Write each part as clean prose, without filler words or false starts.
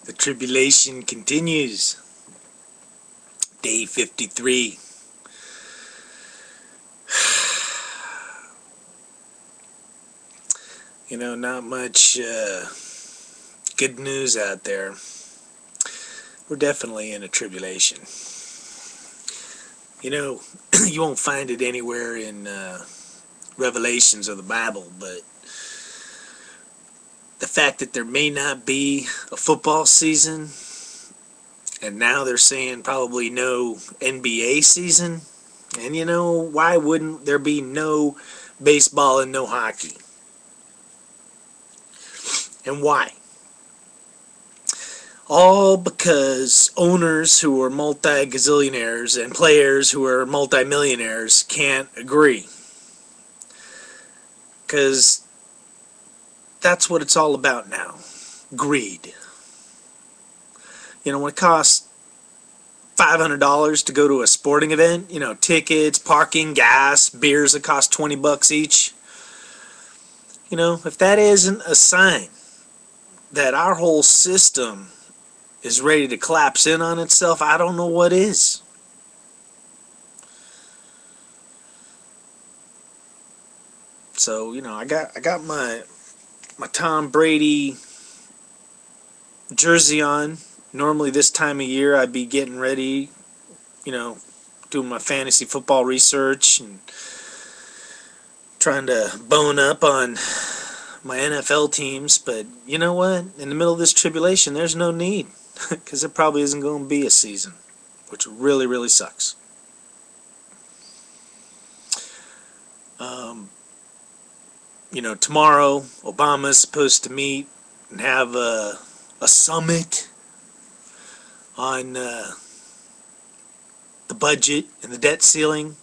The tribulation continues. Day 53. Not much good news out there. We're definitely in a tribulation. You won't find it anywhere in Revelations of the Bible, but the fact that there may not be a football season, and now they're saying probably no NBA season, and why wouldn't there be no baseball and no hockey? And why? All because owners who are multi-gazillionaires and players who are multi-millionaires can't agree. Because that's what it's all about now. Greed. When it costs $500 to go to a sporting event, tickets, parking, gas, beers that cost $20 each. If that isn't a sign that our whole system is ready to collapse in on itself, I don't know what is. So, I got my Tom Brady jersey on. Normally this time of year I'd be getting ready, doing my fantasy football research and trying to bone up on my NFL teams, but you know what? In the middle of this tribulation, there's no need, because there probably isn't going to be a season, which really, really sucks. Tomorrow, Obama's supposed to meet and have a summit on the budget and the debt ceiling.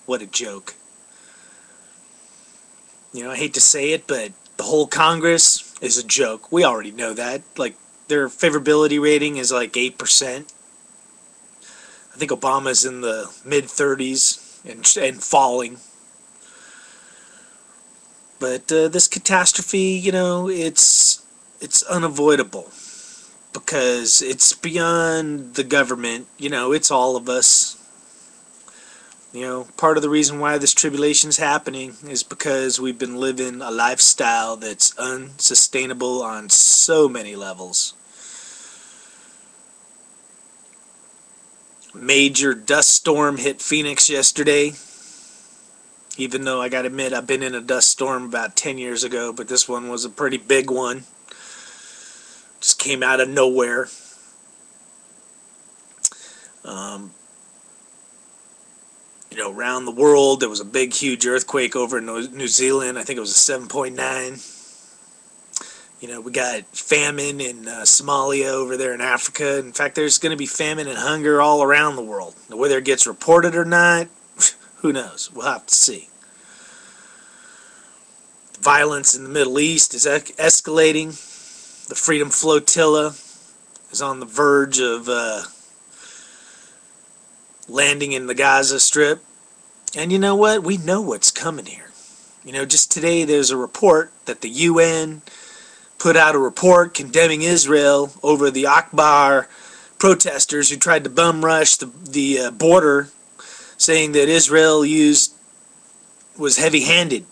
What a joke. I hate to say it, but the whole Congress is a joke. We already know that. Their favorability rating is 8%. I think Obama's in the mid-30s and falling. But this catastrophe, it's unavoidable. Because it's beyond the government. It's all of us. Part of the reason why this tribulation's happening is because we've been living a lifestyle that's unsustainable on so many levels. Major dust storm hit Phoenix yesterday. Even though I gotta admit I've been in a dust storm about 10 years ago, but this one was a pretty big one. Just came out of nowhere. Around the world, there was a big, huge earthquake over in New Zealand. I think it was a 7.9. We got famine in Somalia over there in Africa. In fact, there's going to be famine and hunger all around the world. Whether it gets reported or not, who knows? We'll have to see. Violence in the Middle East is escalating. The Freedom Flotilla is on the verge of landing in the Gaza Strip. And you know what? We know what's coming here. Just today there's a report that the UN put out a report condemning Israel over the Akbar protesters who tried to bum rush the border, saying that Israel was heavy-handed.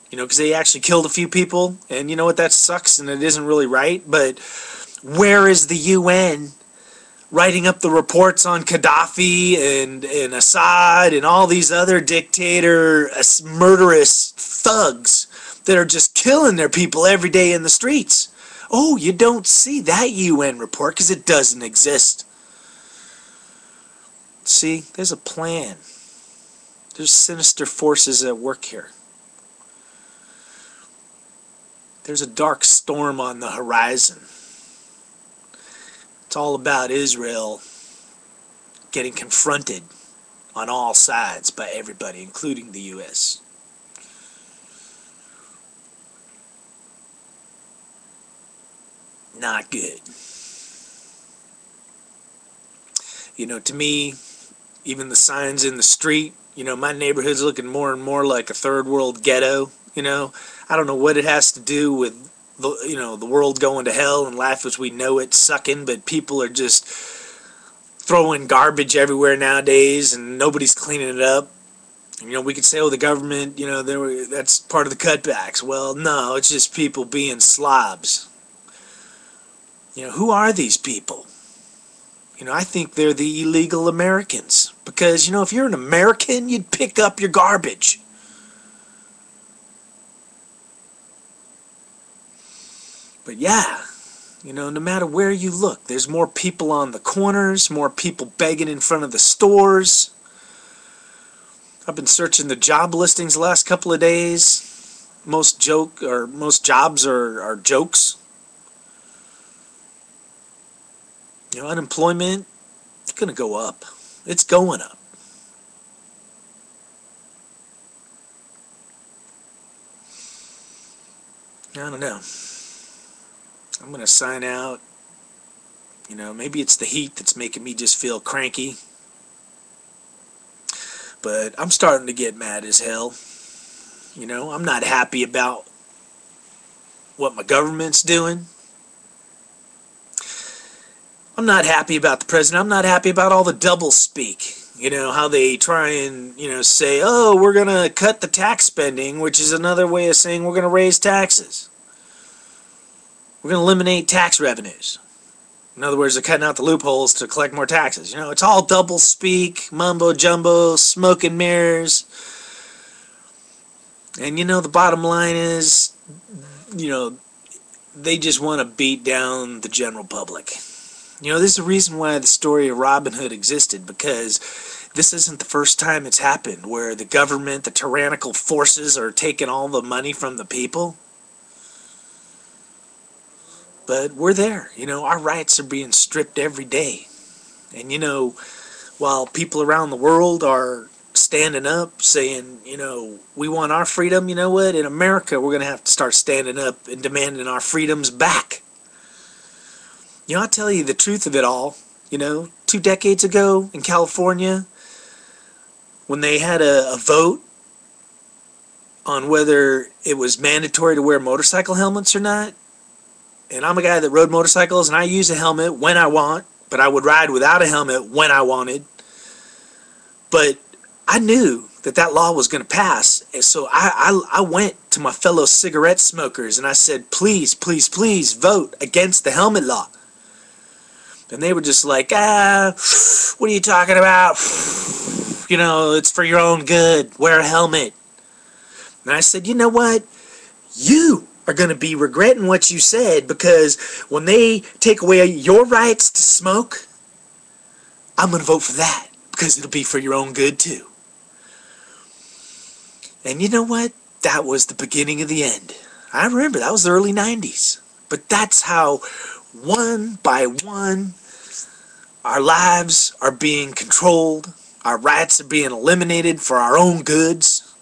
Because they actually killed a few people, and you know what, that sucks and it isn't really right, but where is the UN writing up the reports on Gaddafi and Assad and all these other murderous thugs that are just killing their people every day in the streets? Oh, you don't see that UN report because it doesn't exist. See, there's a plan. There's sinister forces at work here. There's a dark storm on the horizon. It's all about Israel getting confronted on all sides by everybody, including the U.S. Not good. To me, even the signs in the street, my neighborhood's looking more and more like a third world ghetto. I don't know what it has to do with the world going to hell and life as we know it sucking, but people are just throwing garbage everywhere nowadays and nobody's cleaning it up. We could say, oh, the government, that's part of the cutbacks. Well, no, it's just people being slobs. Who are these people? I think they're the illegal Americans. Because, if you're an American, you'd pick up your garbage. But yeah, no matter where you look, there's more people on the corners, more people begging in front of the stores. I've been searching the job listings the last couple of days. Most jobs are jokes. Unemployment, it's going to go up. It's going up. I don't know. I'm going to sign out. Maybe it's the heat that's making me just feel cranky. But I'm starting to get mad as hell. I'm not happy about what my government's doing. I'm not happy about the president. I'm not happy about all the doublespeak. How they try and, say, oh, we're going to cut the tax spending, which is another way of saying we're going to raise taxes. We're going to eliminate tax revenues. In other words, they're cutting out the loopholes to collect more taxes. It's all double-speak, mumbo-jumbo, smoke and mirrors. And, the bottom line is, they just want to beat down the general public. This is the reason why the story of Robin Hood existed, because this isn't the first time it's happened, where the government, the tyrannical forces, are taking all the money from the people. But we're there. Our rights are being stripped every day. And, while people around the world are standing up saying, we want our freedom, you know what? In America, we're going to have to start standing up and demanding our freedoms back. I'll tell you the truth of it all. 2 decades ago in California, when they had a vote on whether it was mandatory to wear motorcycle helmets or not, and I'm a guy that rode motorcycles, and I use a helmet when I want, but I would ride without a helmet when I wanted. But I knew that law was going to pass, and so I went to my fellow cigarette smokers, and I said, please, please, please vote against the helmet law. And they were just like, what are you talking about? It's for your own good. Wear a helmet. And I said, you know what? You are going to be regretting what you said, because when they take away your rights to smoke, I'm going to vote for that, because it'll be for your own good too. And you know what? That was the beginning of the end. I remember that was the early 90s. But that's how one by one our lives are being controlled, our rights are being eliminated for our own goods,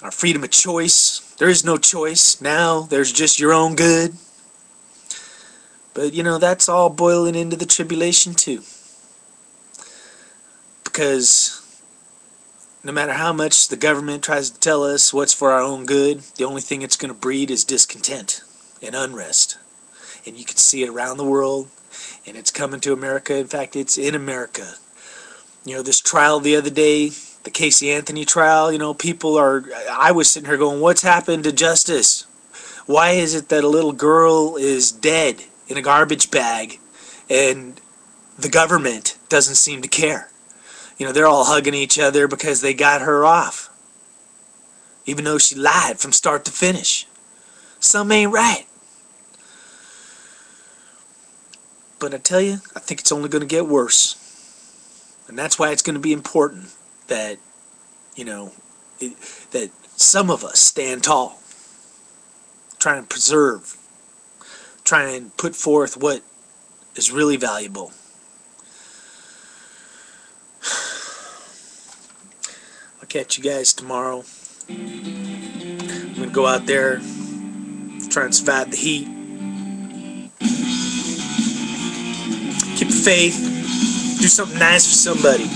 Our freedom of choice. There is no choice. Now there's just your own good. But, that's all boiling into the tribulation too. Because no matter how much the government tries to tell us what's for our own good, the only thing it's going to breed is discontent and unrest. And you can see it around the world, and it's coming to America. In fact, it's in America. This trial the other day, the Casey Anthony trial, I was sitting here going, what's happened to justice? Why is it that a little girl is dead in a garbage bag and the government doesn't seem to care? They're all hugging each other because they got her off, even though she lied from start to finish. Something ain't right. But I tell you, I think it's only going to get worse. And that's why it's going to be important that, that some of us stand tall. Try and preserve. Try and put forth what is really valuable. I'll catch you guys tomorrow. I'm going to go out there, try and survive the heat. Keep the faith. Do something nice for somebody.